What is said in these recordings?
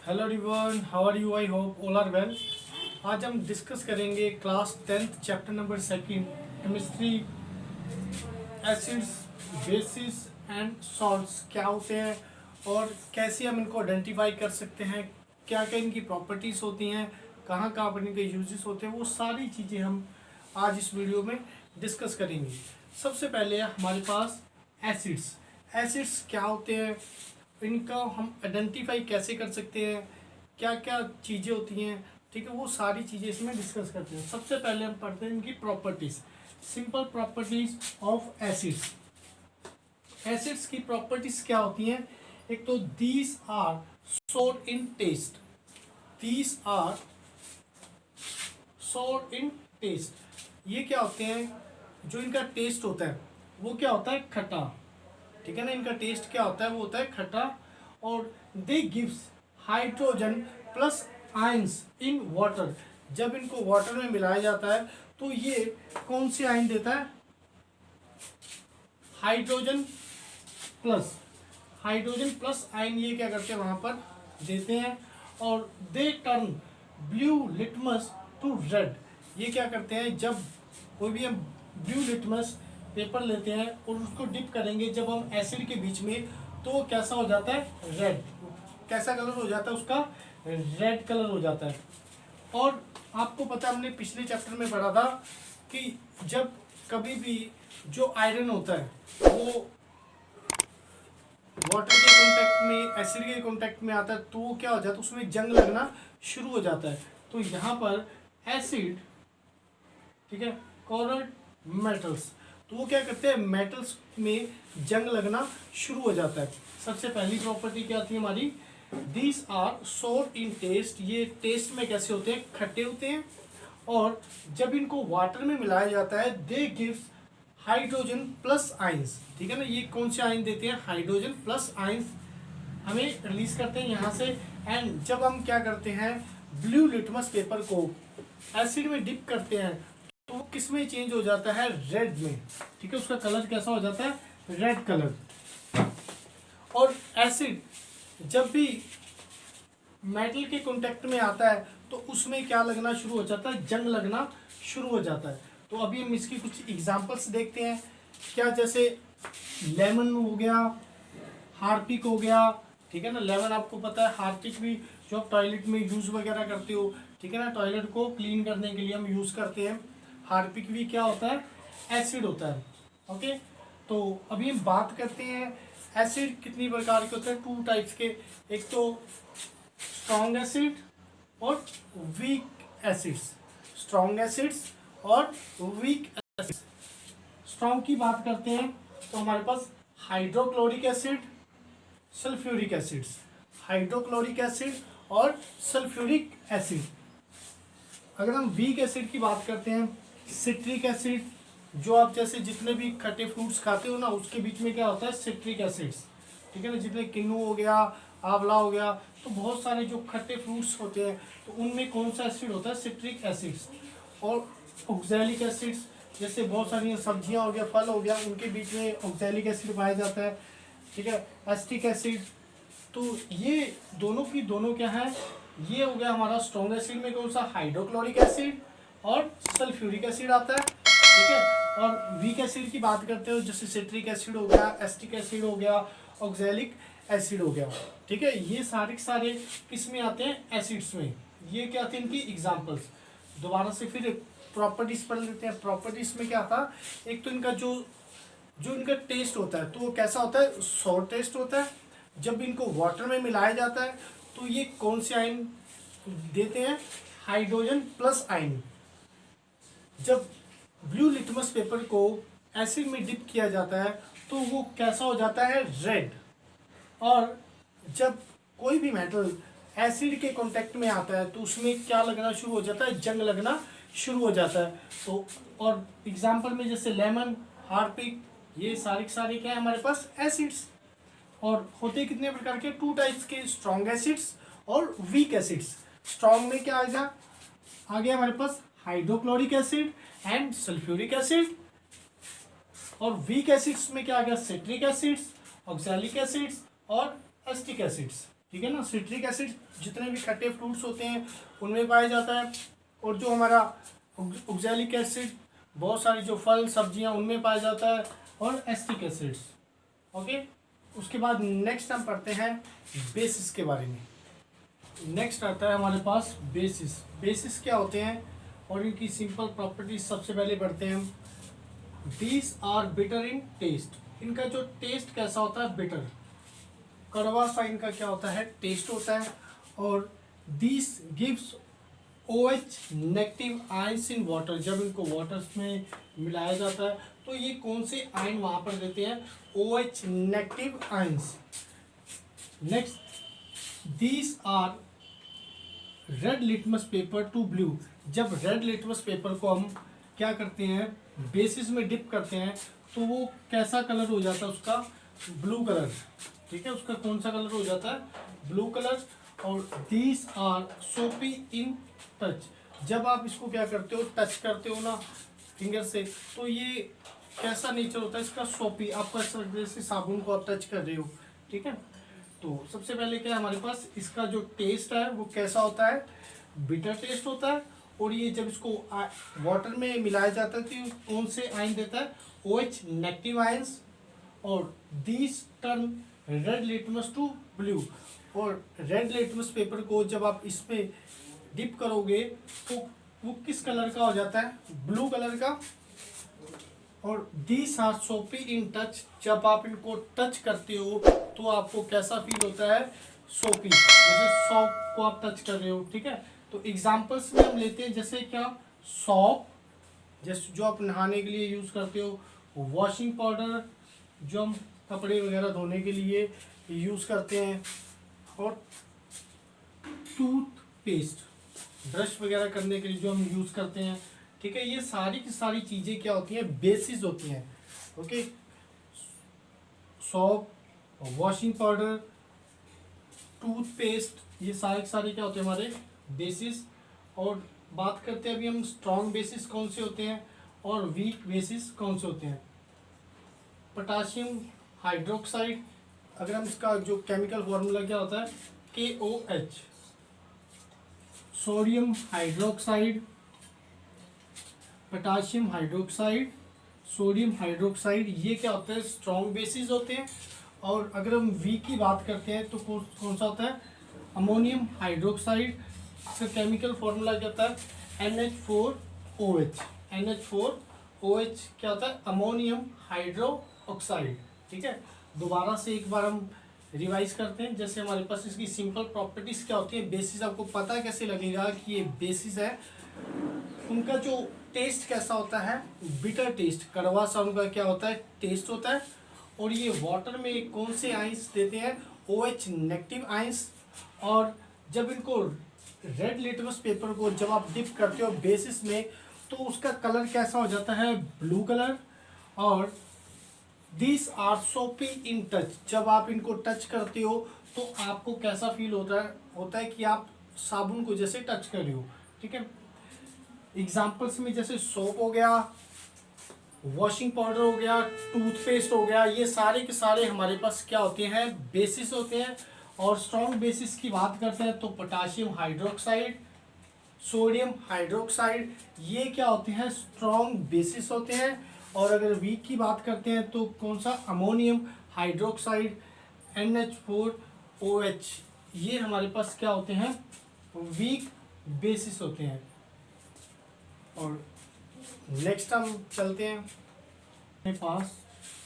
Hello everyone, how are you? I hope all are well. आज हम discuss करेंगे class 10th chapter number 2 chemistry, acids, bases and salts क्या होते हैं और कैसे हम इनको आइडेंटिफाई कर सकते हैं, क्या क्या इनकी प्रॉपर्टीज़ होती हैं, कहाँ कहाँ पर इनके यूजेस होते हैं, वो सारी चीज़ें हम आज इस वीडियो में डिस्कस करेंगे। सबसे पहले हमारे पास एसिड्स। एसिड्स क्या होते हैं, इनका हम आइडेंटिफाई कैसे कर सकते हैं, क्या क्या चीज़ें होती हैं, ठीक है, वो सारी चीज़ें इसमें डिस्कस करते हैं। सबसे पहले हम पढ़ते हैं इनकी properties, simple properties of acids. Acids की प्रॉपर्टीज क्या होती हैं? एक तो दीज आर सोर इन टेस्ट, दीज आर सोर इन टेस्ट। ये क्या होते हैं? जो इनका टेस्ट होता है वो क्या होता है? खट्टा, ठीक है ना। इनका टेस्ट क्या होता है? वो होता है खट्टा। और they gives hydrogen plus ions in water. जब इनको वाटर में मिलाया जाता है तो ये कौन सी आयन देता है? Hydrogen plus, hydrogen plus ion ये क्या करते हैं? वहां पर देते हैं। और they turn blue litmus to red. ये क्या करते हैं? जब कोई भी हम ब्लू लिटमस पेपर लेते हैं और उसको डिप करेंगे जब हम एसिड के बीच में, तो वो कैसा हो जाता है? रेड। कैसा कलर हो जाता है उसका? रेड कलर हो जाता है। और आपको पता है, हमने पिछले चैप्टर में पढ़ा था कि जब कभी भी जो आयरन होता है वो वाटर के कांटेक्ट में, एसिड के कांटेक्ट में आता है तो वो क्या हो जाता है? उसमें जंग लगना शुरू हो जाता है। तो यहाँ पर एसिड, ठीक है, कोरड मेटल्स, तो वो क्या करते हैं? मेटल्स में जंग लगना शुरू हो जाता है। सबसे पहली प्रॉपर्टी क्या थी हमारी? दीज आर सोर इन टेस्ट। ये टेस्ट में कैसे होते हैं? खट्टे होते हैं। और जब इनको वाटर में मिलाया जाता है दे गिव्स हाइड्रोजन प्लस आयंस, ठीक है ना। ये कौन से आयन देते हैं? हाइड्रोजन प्लस आयंस हमें रिलीज करते हैं यहाँ से। एंड जब हम क्या करते हैं, ब्लू लिटमस पेपर को एसिड में डिप करते हैं तो वो किस में चेंज हो जाता है? रेड में, ठीक है। उसका कलर कैसा हो जाता है? Red colour. और एसिड जब भी मेटल के कांटेक्ट में आता है तो उसमें क्या लगना शुरू हो जाता है? जंग लगना शुरू हो जाता है। तो अभी हम इसकी कुछ एग्जांपल्स देखते हैं। क्या, जैसे लेमन हो गया, हार्पिक हो गया, ठीक है ना। लेमन आपको पता है, हार्पिक भी जो आप टॉयलेट में यूज वगैरह करते हो, ठीक है ना, टॉयलेट को क्लीन करने के लिए हम यूज करते हैं। हार्पिक भी क्या होता है? एसिड होता है। ओके, तो अभी हम बात करते हैं एसिड कितनी प्रकार के होते हैं? 2 टाइप्स के। एक तो स्ट्रॉन्ग एसिड और वीक एसिड्स। स्ट्रॉन्ग एसिड्स और वीक एसिड्स। स्ट्रॉन्ग की बात करते हैं तो हमारे पास hydrochloric acid, sulphuric acids, hydrochloric acid और सल्फ्यूरिक एसिड। अगर हम वीक एसिड की बात करते हैं, सिट्रिक एसिड, जो आप जैसे जितने भी खट्टे फ्रूट्स खाते हो ना, उसके बीच में क्या होता है? सिट्रिक एसिड्स, ठीक है ना। जितने किन्नू हो गया, आंवला हो गया, तो बहुत सारे जो खट्टे फ्रूट्स होते हैं तो उनमें कौन सा एसिड होता है? Citric acids. और ऑक्सैलिक एसिड्स, जैसे बहुत सारी सब्जियां हो गया, फल हो गया, उनके बीच में ऑक्सैलिक एसिड पाया जाता है, ठीक है। Acetic acid. तो ये दोनों की दोनों क्या है? ये हो गया हमारा स्ट्रॉन्ग एसिड में कौन सा? हाइड्रोक्लोरिक एसिड और सल्फ्यूरिक एसिड आता है, ठीक है। और वीक एसिड की बात करते हो, जैसे सिट्रिक एसिड हो गया, एसिटिक एसिड हो गया, ऑक्सैलिक एसिड हो गया, ठीक है। ये सारे के सारे किस में आते हैं? एसिड्स में। ये क्या थे इनकी एग्जांपल्स? दोबारा से फिर प्रॉपर्टीज पढ़ लेते हैं। प्रॉपर्टीज में क्या था? एक तो इनका जो जो इनका टेस्ट होता है तो वो कैसा होता है? सोर टेस्ट होता है। जब इनको वाटर में मिलाया जाता है तो ये कौन से आयन देते हैं? Hydrogen plus ion. जब ब्लू लिटमस पेपर को एसिड में डिप किया जाता है तो वो कैसा हो जाता है? रेड। और जब कोई भी मेटल एसिड के कांटेक्ट में आता है तो उसमें क्या लगना शुरू हो जाता है? जंग लगना शुरू हो जाता है। तो और एग्जांपल में जैसे लेमन, हार्पिक, ये सारे के सारे क्या है हमारे पास? एसिड्स। और होते कितने प्रकार के? 2 टाइप्स के, स्ट्रॉन्ग एसिड्स और वीक एसिड्स। स्ट्रॉन्ग में क्या आएगा? आ गया हमारे पास hydrochloric acid and sulphuric acid. और वीक एसिड्स में क्या आ गया? सिट्रिक एसिड्स, ऑक्सैलिक एसिड्स और एसिटिक एसिड्स। ठीक है ना। सिट्रिक एसिड जितने भी खट्टे फ्रूट्स होते हैं उनमें पाया जाता है, और जो हमारा ऑक्सैलिक एसिड बहुत सारी जो फल सब्जियां उनमें पाया जाता है, और एसिटिक एसिड्स। ओके, उसके बाद नेक्स्ट हम पढ़ते हैं बेसिस के बारे में। नेक्स्ट आता है हमारे पास बेसिस। बेसिस क्या होते हैं और इनकी सिंपल प्रॉपर्टीज सबसे पहले पढ़ते हैं हम। These are bitter in taste. इनका जो टेस्ट कैसा होता है, बिटर, कड़वा सा इनका क्या होता है, टेस्ट होता है। और this gives OH negative ions in water. जब इनको वाटर में मिलाया जाता है तो ये कौन से आयन वहाँ पर देते हैं, OH negative ions. Next, these are red litmus paper to blue. जब रेड लिटमस पेपर को हम क्या करते हैं, बेसिस में डिप करते हैं तो वो कैसा कलर हो जाता है उसका, ब्लू कलर। ठीक है, उसका कौन सा कलर हो जाता है, ब्लू कलर। और दीज आर सोपी इन टच। जब आप इसको क्या करते हो, टच करते हो ना फिंगर से, तो ये कैसा नेचर होता है इसका, सोपी। आपका जैसे साबुन को आप टच कर रहे हो। ठीक है, तो सबसे पहले क्या है हमारे पास, इसका जो टेस्ट है वो कैसा होता है, बिटर टेस्ट होता है। और ये जब इसको वाटर में मिलाया जाता है तो ये कौन से आयन देता है, OH नेगेटिव आयंस। और these turn red litmus to blue. और रेड लिटमस पेपर को जब आप इसमें डिप करोगे तो वो किस कलर का हो जाता है, ब्लू कलर का। और दीज आर सोपी इन टच। जब आप इनको टच करते हो तो आपको कैसा फील होता है, सोपी, जैसे सॉप को आप टच कर रहे हो। ठीक है, तो एग्जांपल्स में हम लेते हैं, जैसे क्या, सॉप जैसे जो आप नहाने के लिए यूज़ करते हो, वॉशिंग पाउडर जो हम कपड़े वगैरह धोने के लिए यूज़ करते हैं, और टूथपेस्ट ब्रश वगैरह करने के लिए जो हम यूज़ करते हैं। ठीक है, ये सारी की सारी चीज़ें क्या होती हैं, बेसिस होती हैं। Okay, shop, washing powder, toothpaste, ये सारे के सारे क्या होते हैं हमारे बेसिस। और बात करते हैं अभी हम स्ट्रॉन्ग बेसिस कौन से होते हैं और वीक बेसिस कौन से होते हैं। पोटाशियम हाइड्रोक्साइड, अगर हम इसका जो केमिकल फॉर्मूला क्या होता है, KOH। Sodium hydroxide, potassium hydroxide, sodium hydroxide, ये क्या होता है, स्ट्रॉन्ग बेसिस होते हैं। और अगर हम वीक की बात करते हैं तो कौन सा होता है, अमोनियम हाइड्रोक्साइड। इसका केमिकल फॉर्मूला क्या होता है, NH4OH। NH4OH क्या होता है, अमोनियम हाइड्रो ऑक्साइड। ठीक है, दोबारा से एक बार हम रिवाइज करते हैं। जैसे हमारे पास इसकी सिंपल प्रॉपर्टीज क्या होती है, बेसिस आपको पता कैसे लगेगा कि ये बेसिस है। उनका जो टेस्ट कैसा होता है, बिटर टेस्ट, कड़वा सा उनका क्या होता है, टेस्ट होता है। और ये वाटर में कौन से आयंस देते हैं, OH नेगेटिव आयंस। और जब इनको रेड लिटमस पेपर को जब आप डिप करते हो बेसिस में तो उसका कलर कैसा हो जाता है, ब्लू कलर। और दिस आर सोपी इन टच। जब आप इनको टच करते हो तो आपको कैसा फील होता है कि आप साबुन को जैसे टच कर रहे हो। ठीक है, एग्जाम्पल्स में जैसे सोप हो गया, वॉशिंग पाउडर हो गया, टूथपेस्ट हो गया, ये सारे के सारे हमारे पास क्या होते हैं, बेसिस होते हैं। और स्ट्रॉन्ग बेसिस की बात करते हैं तो पोटाशियम हाइड्रोक्साइड, सोडियम हाइड्रोक्साइड, ये क्या होते हैं, स्ट्रॉन्ग बेसिस होते हैं। और अगर वीक की बात करते हैं तो कौन सा, अमोनियम हाइड्रोक्साइड, NH4OH, ये हमारे पास क्या होते हैं, वीक बेसिस होते हैं। और नेक्स्ट हम चलते हैं अपने पास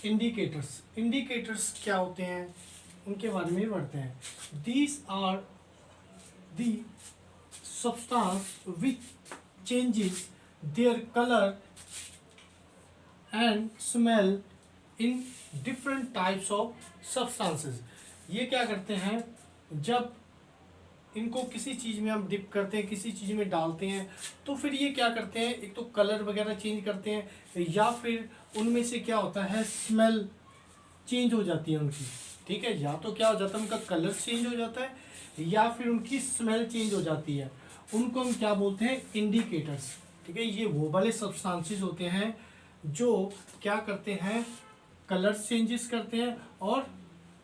इंडिकेटर्स। इंडिकेटर्स क्या होते हैं उनके बारे में पढ़ते हैं। These are the substance which changes their colour and smell in different types of substances. ये क्या करते हैं, जब इनको किसी चीज़ में हम डिप करते हैं, किसी चीज़ में डालते हैं, तो फिर ये क्या करते हैं, एक तो कलर वगैरह चेंज करते हैं, या फिर उनमें से क्या होता है, स्मेल चेंज हो जाती है उनकी। ठीक है, या तो क्या हो जाता है, उनका कलर चेंज हो जाता है या फिर उनकी स्मेल चेंज हो जाती है। उनको हम क्या बोलते हैं, इंडिकेटर्स। ठीक है, ये वो वाले सब्सटेंसेस होते हैं जो क्या करते हैं, कलर चेंजेस करते हैं और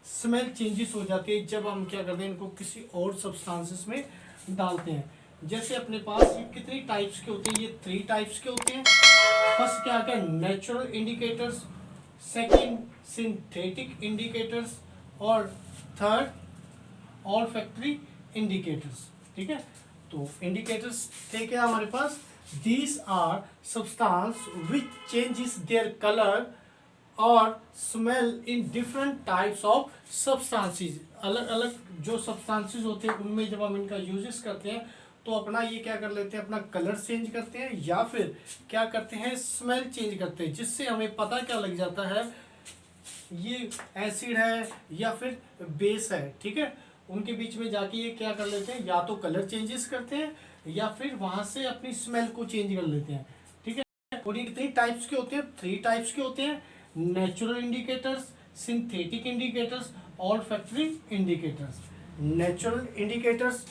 स्मेल चेंजेस हो जाती है जब हम क्या करते हैं, इनको किसी और सब्सटेंसेस में डालते हैं। जैसे अपने पास ये कितनी टाइप्स के होते हैं, ये 3 टाइप्स के होते हैं। फर्स्ट क्या क्या, natural indicators, second synthetic indicators, और थर्ड ऑल्फैक्टरी इंडिकेटर्स। ठीक है, तो इंडिकेटर्स थे क्या हमारे पास, these are substance which changes their colour और smell in different types of substances. अलग अलग जो सब्सटेंसेस होते हैं उनमें जब हम इनका यूजेस करते हैं तो अपना ये क्या कर लेते हैं, अपना कलर चेंज करते हैं या फिर क्या करते हैं, स्मेल चेंज करते हैं, जिससे हमें पता क्या लग जाता है ये एसिड है या फिर बेस है। ठीक है, उनके बीच में जाके ये क्या कर लेते हैं, या तो कलर चेंजेस करते हैं या फिर वहां से अपनी स्मेल को चेंज कर लेते हैं। ठीक है, और ये कितनी टाइप्स के होते हैं, 3 टाइप्स के होते हैं, natural indicators, synthetic indicators, olfactory indicators. Natural indicators,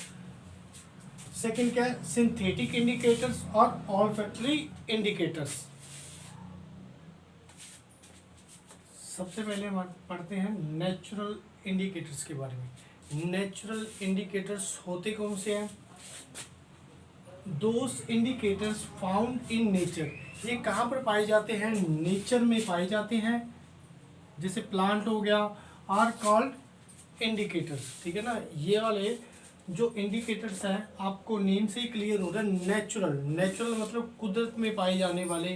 second क्या है, सिंथेटिक इंडिकेटर्स और ऑल्फैक्टरी इंडिकेटर्स। सबसे पहले हम पढ़ते हैं नेचुरल इंडिकेटर्स के बारे में। नेचुरल इंडिकेटर्स होते कौन से हैं, दोस इंडिकेटर्स फाउंड इन नेचर। ये कहाँ पर पाए जाते हैं, नेचर में पाए जाते हैं, जैसे प्लांट हो गया, आर कॉल्ड इंडिकेटर्स। ठीक है ना, ये वाले जो इंडिकेटर्स हैं आपको नेम से ही क्लियर हो रहा है, नेचुरल। नेचुरल मतलब कुदरत में पाए जाने वाले,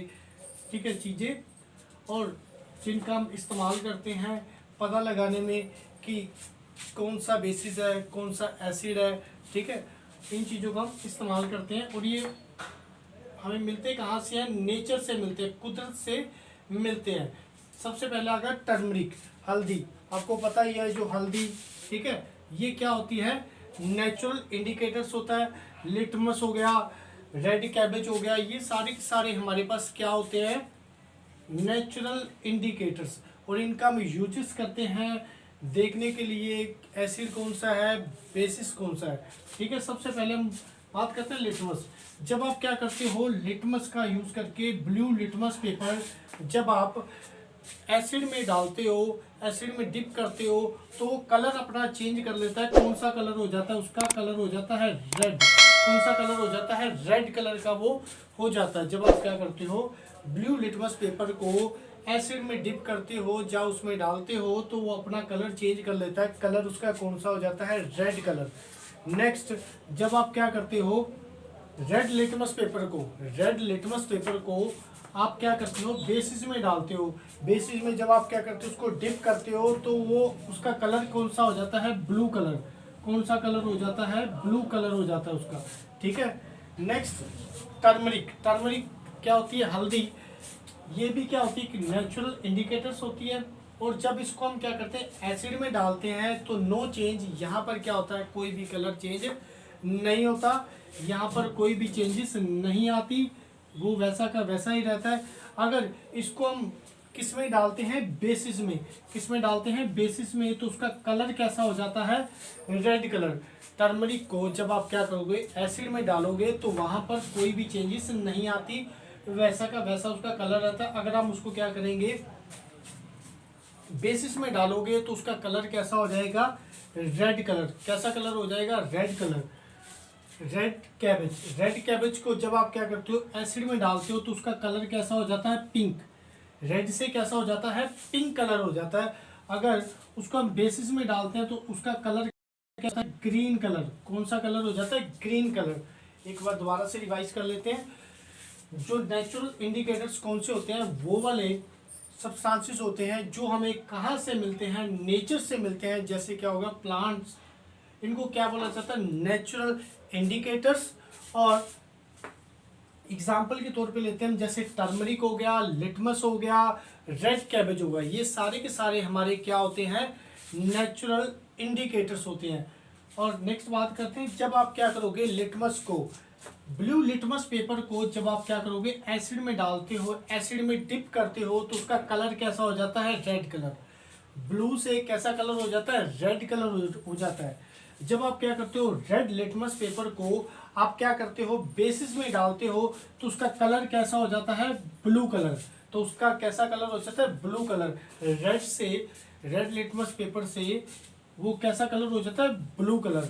ठीक है, चीज़ें, और जिनका हम इस्तेमाल करते हैं पता लगाने में कि कौन सा बेसिस है, कौन सा एसिड है। ठीक है, इन चीज़ों का हम इस्तेमाल करते हैं और ये हमें मिलते कहाँ से हैं, नेचर से मिलते हैं, कुदरत से मिलते हैं। सबसे पहले आ गया टर्मरिक, हल्दी। आपको पता ही है जो हल्दी, ठीक है, ये क्या होती है, नेचुरल इंडिकेटर्स होता है। लिटमस हो गया, रेड कैबेज हो गया, ये सारे के सारे हमारे पास क्या होते हैं, नेचुरल इंडिकेटर्स। और इनका हम यूजेस करते हैं देखने के लिए एसिड कौन सा है, बेसिस कौन सा है। ठीक है, सबसे पहले हम बात करते हैं लिटमस। जब आप क्या करते हो, लिटमस का यूज़ करके ब्लू लिटमस पेपर जब आप एसिड में डालते हो, एसिड में डिप करते हो, तो कलर अपना चेंज कर लेता है। कौन सा कलर हो जाता है, उसका कलर हो जाता है रेड। कौन सा कलर हो जाता है, रेड कलर का वो हो जाता है। जब आप क्या करते हो, ब्लू लिटमस पेपर को एसिड में डिप करते हो या उसमें डालते हो, तो वो अपना कलर चेंज कर लेता है। कलर उसका कौन सा हो जाता है, रेड कलर। नेक्स्ट, जब आप क्या करते हो, रेड लिटमस पेपर को आप क्या करते हो, बेसिस में डालते हो। बेसिस में जब आप क्या करते हो, उसको डिप करते हो, तो वो उसका कलर कौन सा हो जाता है, ब्लू कलर। कौन सा कलर हो जाता है, ब्लू कलर हो जाता है उसका। ठीक है, नेक्स्ट टर्मरिक क्या होती है, हल्दी। ये भी क्या होती है कि नेचुरल इंडिकेटर्स होती है। और जब इसको हम क्या करते हैं, एसिड में डालते हैं, तो नो चेंज, यहाँ पर क्या होता है, कोई भी कलर चेंज नहीं होता, यहाँ पर कोई भी चेंजेस नहीं आती, वो वैसा का वैसा ही रहता है। अगर इसको हम किस में डालते हैं, बेसिस में। किस में डालते हैं, बेसिस में, तो उसका कलर कैसा हो जाता है, रेड कलर। टर्मरिक को जब आप क्या करोगे, एसिड में डालोगे, तो वहाँ पर कोई भी चेंजेस नहीं आती, वैसा का वैसा उसका कलर रहता है। अगर हम उसको क्या करेंगे, बेसिस में डालोगे, तो उसका कलर कैसा हो जाएगा, रेड कलर। कैसा कलर हो जाएगा, रेड कलर। रेड कैबेज को जब आप क्या करते हो, एसिड में डालते हो, तो उसका कलर कैसा हो जाता है, पिंक। रेड से कैसा हो जाता है, पिंक कलर हो जाता है। अगर उसको हम बेसिस में डालते हैं, तो उसका कलर कैसा है, ग्रीन कलर। कौन सा कलर हो जाता है, ग्रीन कलर। एक बार दोबारा से रिवाइज कर लेते हैं। जो नेचुरल इंडिकेटर्स कौन से होते हैं, वो वाले सब्सटेंसेस होते हैं जो हमें कहाँ से मिलते हैं, नेचर से मिलते हैं। जैसे क्या होगा, प्लांट्स, इनको क्या बोला जाता है, नेचुरल इंडिकेटर्स। और एग्जाम्पल के तौर पे लेते हैं हम, जैसे टर्मरिक हो गया, लिटमस हो गया, रेड कैबेज हो गया, ये सारे के सारे हमारे क्या होते हैं, नेचुरल इंडिकेटर्स होते हैं। और नेक्स्ट बात करते हैं, जब आप क्या करोगे, लिटमस को, ब्लू लिटमस पेपर को जब आप क्या करोगे, एसिड में डालते हो, एसिड में डिप करते हो, तो उसका कलर कैसा हो जाता है, रेड कलर। ब्लू से कैसा कलर हो जाता है, रेड कलर हो जाता है। जब आप क्या करते हो, रेड लिटमस पेपर को आप क्या करते हो, बेसिस में डालते हो, तो उसका कलर कैसा हो जाता है, ब्लू कलर। तो उसका कैसा कलर हो जाता है, ब्लू कलर। रेड से, रेड लिटमस पेपर से वो कैसा कलर हो जाता है, blue colour.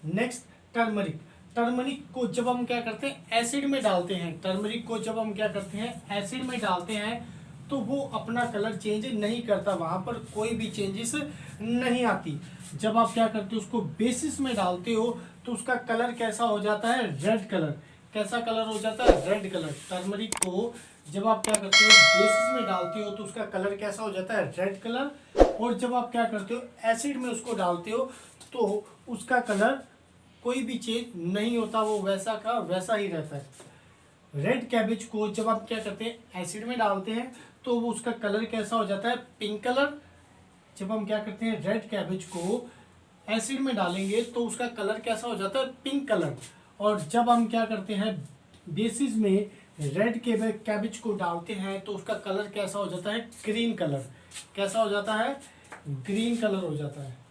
Next turmeric, turmeric को जब हम क्या करते हैं, एसिड में डालते हैं, टर्मरिक को जब हम क्या करते हैं, एसिड में डालते हैं तो वो अपना कलर चेंज नहीं करता, वहां पर कोई भी चेंजेस नहीं आती। जब आप क्या करते हो, उसको बेसिस में डालते हो तो उसका कलर कैसा हो जाता है, रेड कलर। कैसा कलर हो जाता है, रेड कलर। टर्मरिक को जब आप क्या करते हो, बेसिस में डालते हो तो उसका कलर कैसा हो जाता है, रेड कलर। और जब आप क्या करते हो, एसिड में उसको डालते हो तो उसका कलर कोई भी चेंज नहीं होता, वो वैसा का वैसा ही रहता है। रेड कैबेज को जब आप क्या करते हैं, एसिड में डालते हैं तो वो उसका कलर कैसा हो जाता है, पिंक कलर। जब हम क्या करते हैं, रेड कैबेज को एसिड में डालेंगे तो उसका कलर कैसा हो जाता है, पिंक कलर। और जब हम क्या करते हैं, बेसिस में रेड कैबेज को डालते हैं तो उसका कलर कैसा हो जाता है, ग्रीन कलर। कैसा हो जाता है, ग्रीन कलर हो जाता है।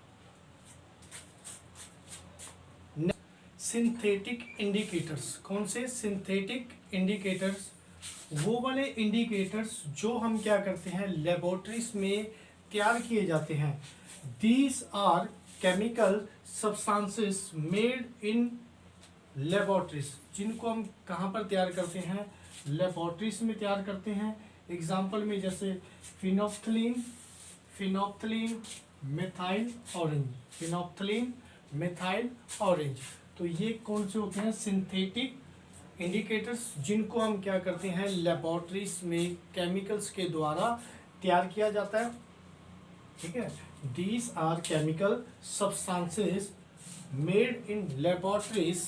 सिंथेटिक इंडिकेटर्स, कौन से, सिंथेटिक इंडिकेटर्स, वो वाले इंडिकेटर्स जो हम क्या करते हैं, लेबोरेटरीज में तैयार किए जाते हैं। These are chemical substances made in laboratories, जिनको हम कहाँ पर तैयार करते हैं, लेबोरेटरीज में तैयार करते हैं। एग्जाम्पल में जैसे phenolphthalein, phenolphthalein methyl orange, phenolphthalein methyl orange. तो ये कौन से होते हैं, सिंथेटिक इंडिकेटर्स, जिनको हम क्या करते हैं, लेबोरेटरीज में केमिकल्स के द्वारा तैयार किया जाता है। ठीक है, these are chemical substances made in laboratories,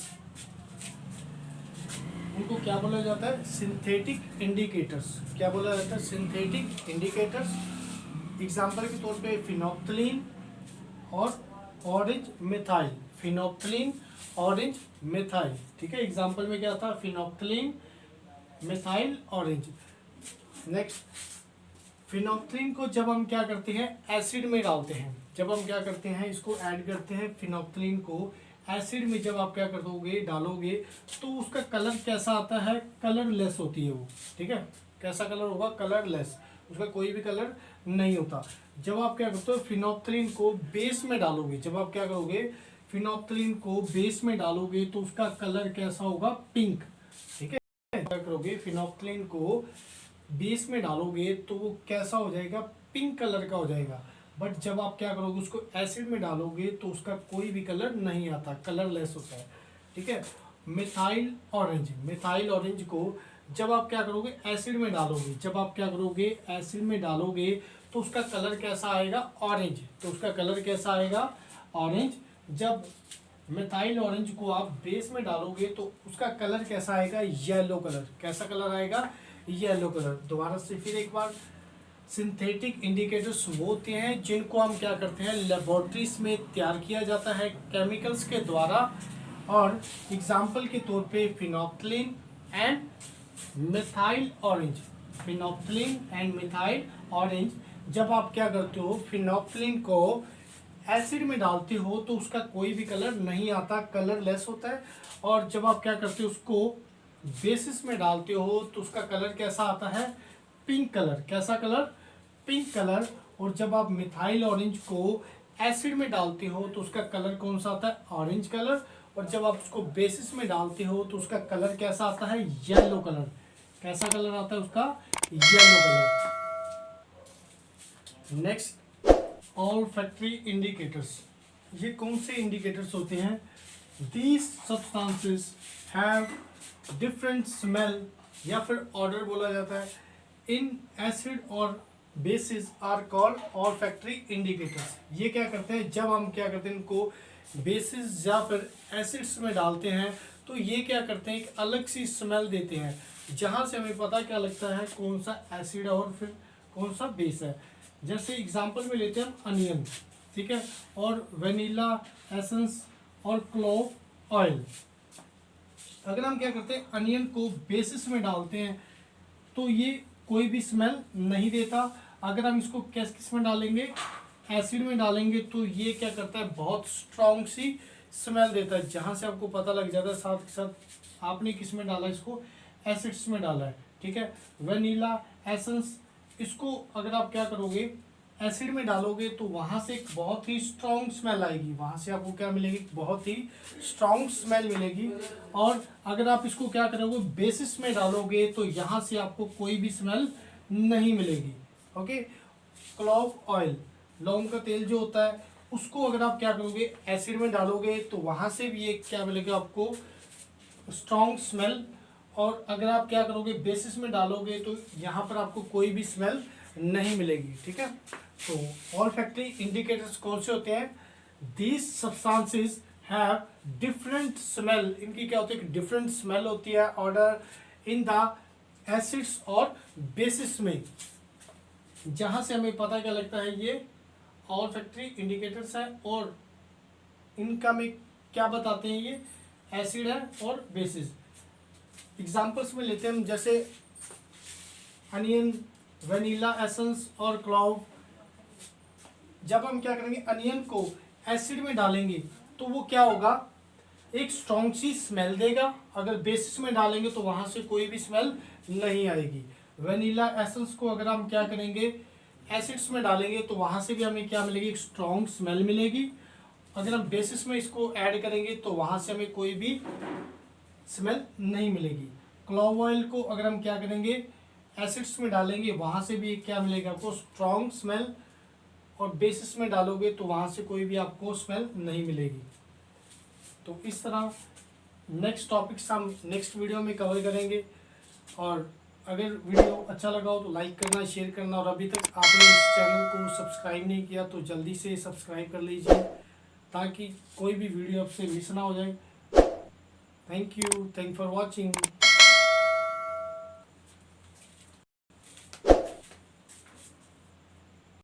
उनको क्या बोला जाता है, सिंथेटिक इंडिकेटर्स। क्या बोला जाता है, सिंथेटिक इंडिकेटर्स। एग्जाम्पल के तौर पे फिनोफ्थलीन और orange methyl, phenolphthalein orange methyl. ठीक है, एग्जाम्पल में क्या था, phenolphthalein methyl orange. Next, phenolphthalein को जब हम क्या करते हैं, एसिड में डालते हैं, जब हम क्या करते हैं, इसको ऐड करते हैं, फिनोफ्थलीन को एसिड में जब आप क्या कर दोगे, डालोगे तो उसका कलर कैसा आता है, कलरलेस होती है वो। ठीक है, कैसा कलर होगा, कलरलेस, उसका कोई भी कलर नहीं होता। जब आप क्या करते हो, फिनोफ्थलीन को बेस में डालोगे, जब आप क्या करोगे, फिनोफ्थलीन को बेस में डालोगे तो उसका कलर कैसा होगा, पिंक। ठीक है, क्या करोगे, फिनोफ्थलीन को बेस में डालोगे तो वो कैसा हो जाएगा, पिंक कलर का हो जाएगा। बट जब आप क्या करोगे, उसको एसिड में डालोगे तो उसका कोई भी कलर नहीं आता, कलरलेस होता है। ठीक है, मिथाइल ऑरेंज, मिथाइल ऑरेंज को जब आप क्या करोगे, एसिड में डालोगे, जब आप क्या करोगे, एसिड में डालोगे तो उसका कलर कैसा आएगा, ऑरेंज। तो उसका कलर कैसा आएगा, ऑरेंज। जब मिथाइल ऑरेंज को आप बेस में डालोगे तो उसका कलर कैसा आएगा, येलो कलर। कैसा कलर आएगा, येलो कलर। दोबारा से फिर एक बार, सिंथेटिक इंडिकेटर्स वो होते हैं जिनको हम क्या करते हैं, लेबोरेटरीज में तैयार किया जाता है केमिकल्स के द्वारा। और एग्जाम्पल के तौर पे phenolphthalein and methyl orange, phenolphthalein and methyl orange. जब आप क्या करते हो, फिनोफ्थलीन को एसिड में डालते हो तो उसका कोई भी कलर नहीं आता, कलरलेस होता है। और जब आप क्या करते हो, उसको बेसिस में डालते हो तो उसका कलर कैसा आता है, पिंक कलर। कैसा कलर, पिंक कलर। और जब आप मिथाइल ऑरेंज को एसिड में डालते हो तो उसका कलर कौन सा आता है, ऑरेंज कलर। और जब आप उसको बेसिस में डालते हो तो उसका कलर कैसा आता है, येलो कलर। कैसा कलर आता है उसका, yellow colour. Next, olfactory indicators, ये कौन से इंडिकेटर्स होते हैं, these substances have different smell या फिर ऑर्डर बोला जाता है, इन एसिड और bases are called olfactory indicators. ये क्या करते हैं, जब हम क्या करते हैं, इनको बेसिस या फिर एसिड्स में डालते हैं तो ये क्या करते हैं, एक अलग सी स्मेल देते हैं, जहाँ से हमें पता क्या लगता है कौन सा एसिड और फिर कौन सा बेस है। जैसे एग्जांपल में लेते हैं हम अनियन, ठीक है, और वेनिला एसेंस और क्लोव ऑयल। अगर हम क्या करते हैं, अनियन को बेसिस में डालते हैं तो ये कोई भी स्मेल नहीं देता। अगर हम इसको किस में डालेंगे, एसिड में डालेंगे तो ये क्या करता है, बहुत स्ट्रॉन्ग सी स्मेल देता है, जहाँ से आपको पता लग जाता है। साथ के साथ आपने किस में डाला, इसको एसिड्स में डाला है। ठीक है। वनीला एसेंस, इसको अगर आप क्या करोगे, एसिड में डालोगे तो वहां से एक बहुत ही स्ट्रॉन्ग स्मेल आएगी, वहां से आपको क्या मिलेगी, बहुत ही स्ट्रॉन्ग स्मेल मिलेगी। और अगर आप इसको क्या करोगे, बेसिस में डालोगे तो यहाँ से आपको कोई भी स्मेल नहीं मिलेगी। ओके। क्लोव ऑयल, लौंग का तेल जो होता है, उसको अगर आप क्या करोगे, एसिड में डालोगे तो वहां से भी एक क्या मिलेगा आपको, स्ट्रॉन्ग स्मेल। और अगर आप क्या करोगे, बेसिस में डालोगे तो यहाँ पर आपको कोई भी स्मेल नहीं मिलेगी। ठीक है। तो ऑल्फैक्टरी इंडिकेटर्स कौन से होते हैं, these substances have different smell, इनकी क्या होती है, डिफरेंट स्मेल होती है ऑर्डर इन द एसिड्स और बेसिस में। जहां से हमें पता क्या लगता है, ये ऑल्फैक्टरी इंडिकेटर्स है और इनका में क्या बताते हैं, ये एसिड है और बेसिस। एग्जाम्पल्स में लेते हैं हम, जैसे अनियन, वनीला एसेंस और क्लोव। जब हम क्या करेंगे, अनियन को एसिड में डालेंगे तो वो क्या होगा, एक स्ट्रॉन्ग सी स्मेल देगा। अगर बेसिस में डालेंगे तो वहां से कोई भी स्मेल नहीं आएगी। वनीला एसेंस को अगर हम क्या करेंगे, एसिड्स में डालेंगे तो वहां से भी हमें क्या मिलेगी, एक स्ट्रॉन्ग स्मेल मिलेगी। अगर हम बेसिस में इसको ऐड करेंगे तो वहां से हमें कोई भी स्मेल नहीं मिलेगी। क्लोव ऑयल को अगर हम क्या करेंगे, एसिड्स में डालेंगे, वहां से भी क्या मिलेगा आपको, स्ट्रॉन्ग स्मेल। और बेसिस में डालोगे तो वहां से कोई भी आपको स्मेल नहीं मिलेगी। तो इस तरह नेक्स्ट टॉपिक्स हम नेक्स्ट वीडियो में कवर करेंगे। और अगर वीडियो अच्छा लगा हो तो लाइक करना, शेयर करना, और अभी तक आपने इस चैनल को सब्सक्राइब नहीं किया तो जल्दी से सब्सक्राइब कर लीजिए ताकि कोई भी वीडियो आपसे मिस ना हो जाए। Thank you for watching.